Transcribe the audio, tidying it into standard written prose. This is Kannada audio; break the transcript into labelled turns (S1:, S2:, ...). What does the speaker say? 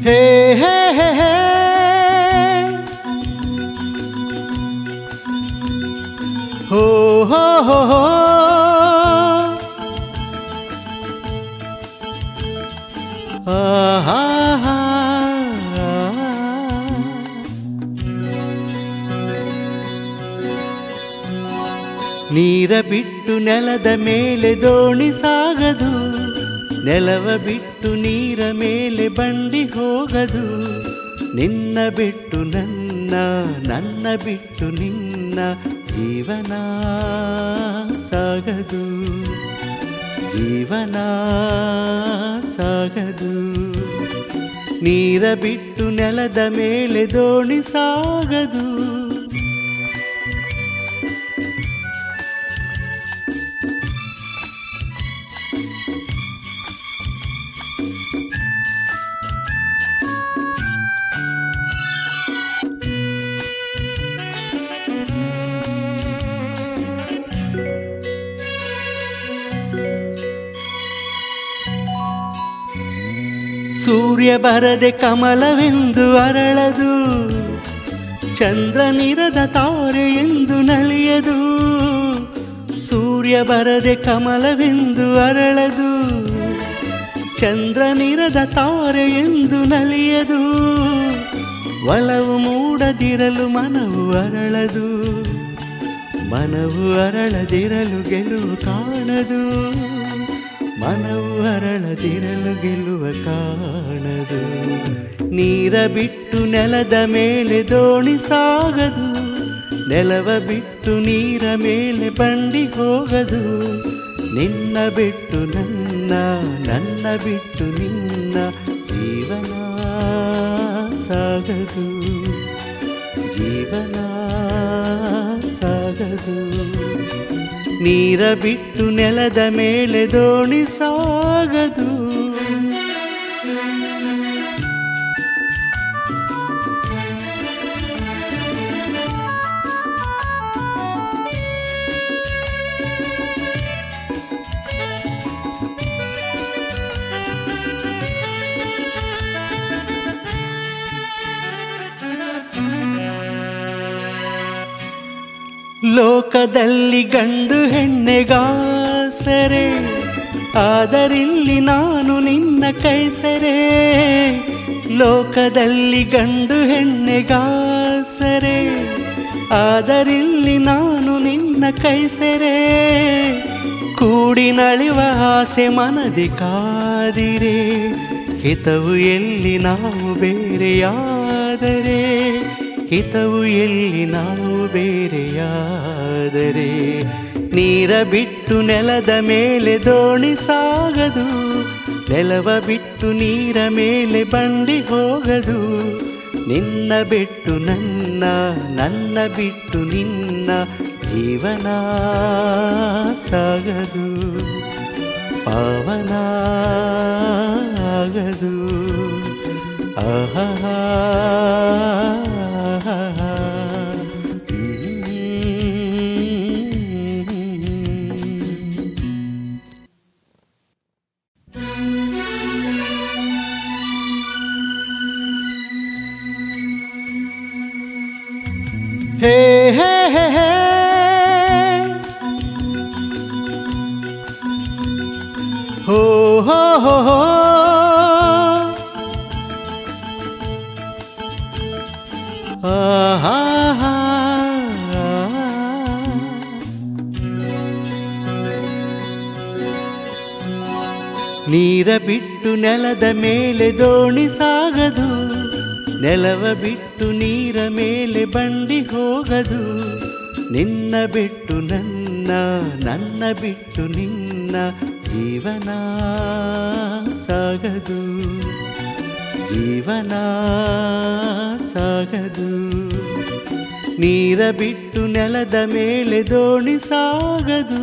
S1: ಹೇ ಹೇ ಹೇ ಹೇ ಹೋ ಹೋ ಹೋ ಹೋ ಆಹಾ ನೀರ ಬಿಟ್ಟು ನೆಲದ ಮೇಲೆ ದೋಣಿ ಸಾಗದು, ನೆಲವ ಬಿಟ್ಟು ನೀರ ಮೇಲೆ ಬಂಡಿ ಹೋಗದು. ನಿನ್ನ ಬಿಟ್ಟು ನನ್ನ, ನನ್ನ ಬಿಟ್ಟು ನಿನ್ನ ಜೀವನ ಸಾಗದು, ಜೀವನ ಸಾಗದು. ನೀರ ಬಿಟ್ಟು ನೆಲದ ಮೇಲೆ ದೋಣಿ ಸಾಗದು. ಸೂರ್ಯ ಬರದೆ ಕಮಲವೆಂದು ಅರಳದು, ಚಂದ್ರನಿರದ ತಾರೆ ಎಂದು ನಲಿಯದು. ಸೂರ್ಯ ಬರದೆ ಕಮಲವೆಂದು ಅರಳದು, ಚಂದ್ರನಿರದ ತಾರೆ ಎಂದು ನಲಿಯದು. ಒಲವು ಮೂಡದಿರಲು ಮನವು ಅರಳದು, ಮನವು ಅರಳದಿರಲು ಗೆಲುವು ಕಾಣದು. ಮನವು ಅರಳದಿರಲು ಗೆಲ್ಲುವ ಕಾಣದು. ನೀರ ಬಿಟ್ಟು ನೆಲದ ಮೇಲೆ ದೋಣಿ ಸಾಗದು, ನೆಲವ ಬಿಟ್ಟು ನೀರ ಮೇಲೆ ಬಂಡಿ ಹೋಗದು. ನಿನ್ನ ಬಿಟ್ಟು ನನ್ನ, ನನ್ನ ಬಿಟ್ಟು ನಿನ್ನ ಜೀವನ ಸಾಗದು, ಜೀವನ ಸಾಗದು. ನೀರ ಬಿಟ್ಟು ನೆಲದ ಮೇಲೆ ದೋಣಿ ಸಾಗದು. ಲೋಕದಲ್ಲಿ ಗಂಡು ಹೆಣ್ಣೆಗಾಸರೆ, ಆದರಿಲ್ಲಿ ನಾನು ನಿನ್ನ ಕೈಸರೆ. ಲೋಕದಲ್ಲಿ ಗಂಡು ಹೆಣ್ಣೆಗಾಸರೆ, ಆದರಿಲ್ಲಿ ನಾನು ನಿನ್ನ ಕೈಸರೆ. ಕೂಡಿ ನಳಿವ ಆಸೆ ಮನದಿ ಕಾದಿರೆ, ಹಿತವು ಎಲ್ಲಿ ನಾವು ಬೇರೆಯಾದರೆ, ಹಿತವು ಎಲ್ಲಿ ನಾವು ಬೇರೆಯಾದರೆ. ನೀರ ಬಿಟ್ಟು ನೆಲದ ಮೇಲೆ ದೋಣಿ ಸಾಗದು, ನೆಲವ ಬಿಟ್ಟು ನೀರ ಮೇಲೆ ಬಂಡಿ ಹೋಗದು. ನಿನ್ನ ಬಿಟ್ಟು ನನ್ನ, ನನ್ನ ಬಿಟ್ಟು ನಿನ್ನ ಜೀವನ ಸಾಗದು, ಪಾವನ ಆಗದು. ಆಹಾ ಹೇ ಹೇ ಹೇ ಹೇ ಹೋ ಹೋ ಹೋ ಹೋ ಆಹಾ ನೀರ ಬಿಟ್ಟು ನೆಲದ ಮೇಲೆ ದೋಣಿ ಸಾಗದು, ನೆಲವ ಬಿಟ್ಟು ನೀರ ಮೇಲೆ ಬಂಡಿ ಹೋಗದು. ನಿನ್ನ ಬಿಟ್ಟು ನನ್ನ, ನನ್ನ ಬಿಟ್ಟು ನಿನ್ನ ಜೀವನ ಸಾಗದು, ಜೀವನ ಸಾಗದು. ನೀರ ಬಿಟ್ಟು ನೆಲದ ಮೇಲೆ ದೋಣಿ ಸಾಗದು.